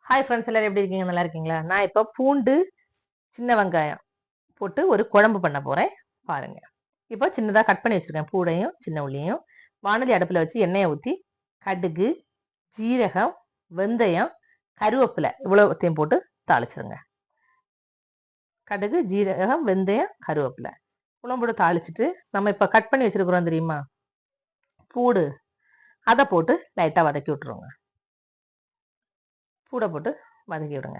Hi friends, எல்லாரும் எப்படி இருக்கீங்க? நல்லா இருக்கீங்களா? நான் இப்போ பூண்டு, சின்ன வெங்காயம் போட்டு ஒரு குழம்பு பண்ண போறேன். பாருங்க. இப்போ சின்னதா கட் பண்ணி வச்சிருக்கேன் பூடையும் சின்ன உள்ளியும். வானொலி அடுப்புல வச்சு எண்ணெயை ஊற்றி கடுகு, ஜீரகம், வெந்தயம், கருவேப்பிலை இவ்வளோத்தையும் போட்டு தாளிச்சிருங்க. கடுகு, ஜீரகம், வெந்தயம், கருவேப்பிலை இவ்வளோ போட்டு தாளிச்சிட்டு நம்ம இப்போ கட் பண்ணி வச்சிருக்கிறோம் தெரியுமா பூடு, அதை போட்டு லைட்டாக வதக்கி விட்டுருவோங்க. பூடை போட்டு வதக்கி விடுங்க.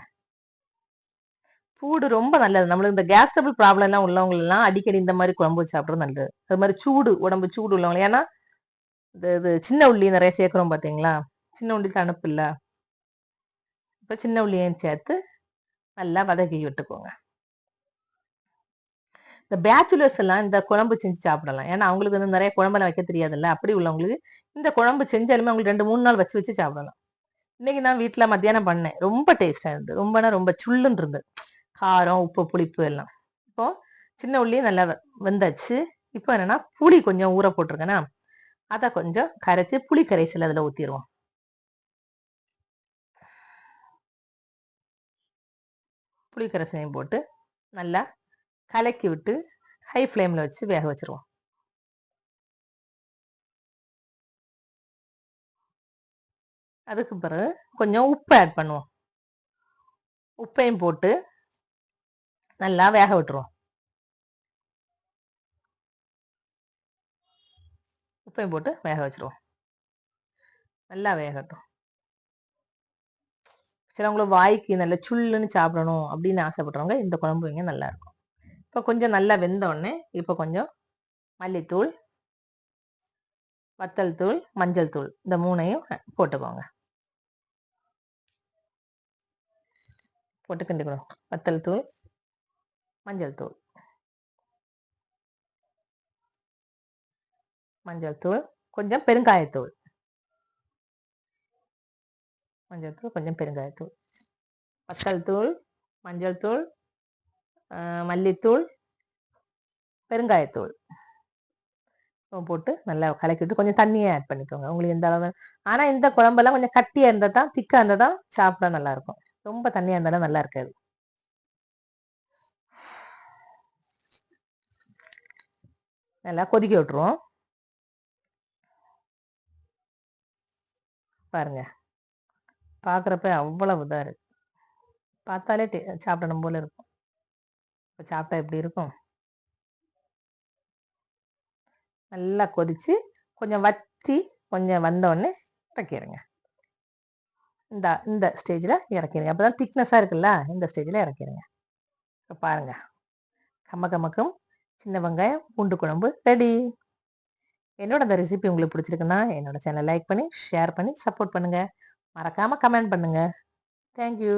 பூடு ரொம்ப நல்லது. நம்மளுக்கு இந்த கேஸ் ட்ரபிள் ப்ராப்ளம் எல்லாம் உள்ளவங்க எல்லாம் அடிக்கடி இந்த மாதிரி குழம்பு வச்சு சாப்பிட்றது நல்லது. அது மாதிரி சூடு, உடம்பு சூடு உள்ளவங்க, ஏன்னா இது சின்ன உள்ளி நிறைய சேர்க்கிறோம் பாத்தீங்களா? சின்ன உள்ளி தணுப்பு இல்ல. இப்ப சின்ன உள்ளியையும் சேர்த்து நல்லா வதக்கி விட்டுக்கோங்க. இந்த பேச்சுலர்ஸ் எல்லாம் இந்த குழம்பு செஞ்சு சாப்பிடலாம். ஏன்னா அவங்களுக்கு வந்து நிறைய குழம்பெல்லாம் வைக்க தெரியாதுல்ல. அப்படி உள்ளவங்களுக்கு இந்த குழம்பு செஞ்சாலுமே அவங்களுக்கு 2-3 நாள் வச்சு சாப்பிடலாம். இன்னைக்கு நான் வீட்டுல மத்தியானம் பண்ணேன். ரொம்ப டேஸ்டா இருந்தது. ரொம்ப சுள்ளுன்னு இருந்தது. காரம், உப்பு, புளிப்பு எல்லாம். இப்போ சின்ன உள்ளி நல்லா வெந்தாச்சு. இப்போ என்னன்னா புளி கொஞ்சம் ஊற போட்டிருக்கேன்னா அதை கொஞ்சம் கரைச்சு புளி கரைசல் அதுல ஊத்திடுவோம். புளி கரைசலையும் போட்டு நல்லா கலக்கி விட்டு ஹை ஃப்ளேம்ல வச்சு வேக வச்சிருவோம். அதுக்கு பிறகு கொஞ்சம் உப்பு ஆட் பண்ணுவோம். உப்பையும் போட்டு நல்லா வேக விட்டுருவோம். உப்பையும் போட்டு வேக வச்சிருவோம். நல்லா வேகட்டும். சிலவங்களுக்கு வாய்க்கு நல்ல சுள்ளுன்னு சாப்பிடணும் அப்படின்னு ஆசைப்படுறவங்க இந்த குழம்பு வைங்க, நல்லா இருக்கும். இப்போ கொஞ்சம் நல்லா வெந்த உடனே இப்போ கொஞ்சம் மல்லித்தூள், வத்தல் தூள், மஞ்சள் தூள் இந்த 3ஐயும் போட்டுக்கோங்க. போட்டு கிண்டிக்கணும். வத்தல் தூள், மஞ்சள் தூள், மஞ்சள் தூள், கொஞ்சம் பெருங்காயத்தூள், மஞ்சள் தூள், கொஞ்சம் பெருங்காயத்தூள், வத்தல் தூள், மஞ்சள் தூள், மல்லித்தூள், பெருங்காயத்தூள் போட்டு நல்லா கலக்கிட்டு கொஞ்சம் தண்ணியை ஆட் பண்ணிக்கோங்க உங்களுக்கு எந்த அளவு. ஆனா இந்த குழம்பெல்லாம் கொஞ்சம் கட்டியா இருந்தா தான், திக்கா இருந்தா தான் சாப்பிட நல்லா இருக்கும். ரொம்ப தண்ணியா இருந்தாலும் நல்லா இருக்காது. நல்லா கொதிக்க விட்டுருவோம். பாருங்க, பாக்குறப்ப அவ்வளவு இதா இருக்கு. பார்த்தாலே சாப்பிடணும் போல இருக்கும். இப்போ சாப்பிட்டா எப்படி இருக்கும்? நல்லா கொதிச்சு கொஞ்சம் வற்றி கொஞ்சம் வந்த உடனே இறக்கிடுங்க. இந்த ஸ்டேஜில் இறக்கிடுங்க. அப்போதான் திக்னஸாக இருக்குல்ல, இந்த ஸ்டேஜில் இறக்கிடுங்க. இப்போ பாருங்க, கம்மக்கும் சின்ன வெங்காயம் பூண்டு குழம்பு ரெடி. என்னோட இந்த ரெசிபி உங்களுக்கு பிடிச்சிருக்குன்னா என்னோட சேனல் லைக் பண்ணி ஷேர் பண்ணி சப்போர்ட் பண்ணுங்க. மறக்காம கமெண்ட் பண்ணுங்க. தேங்க்யூ.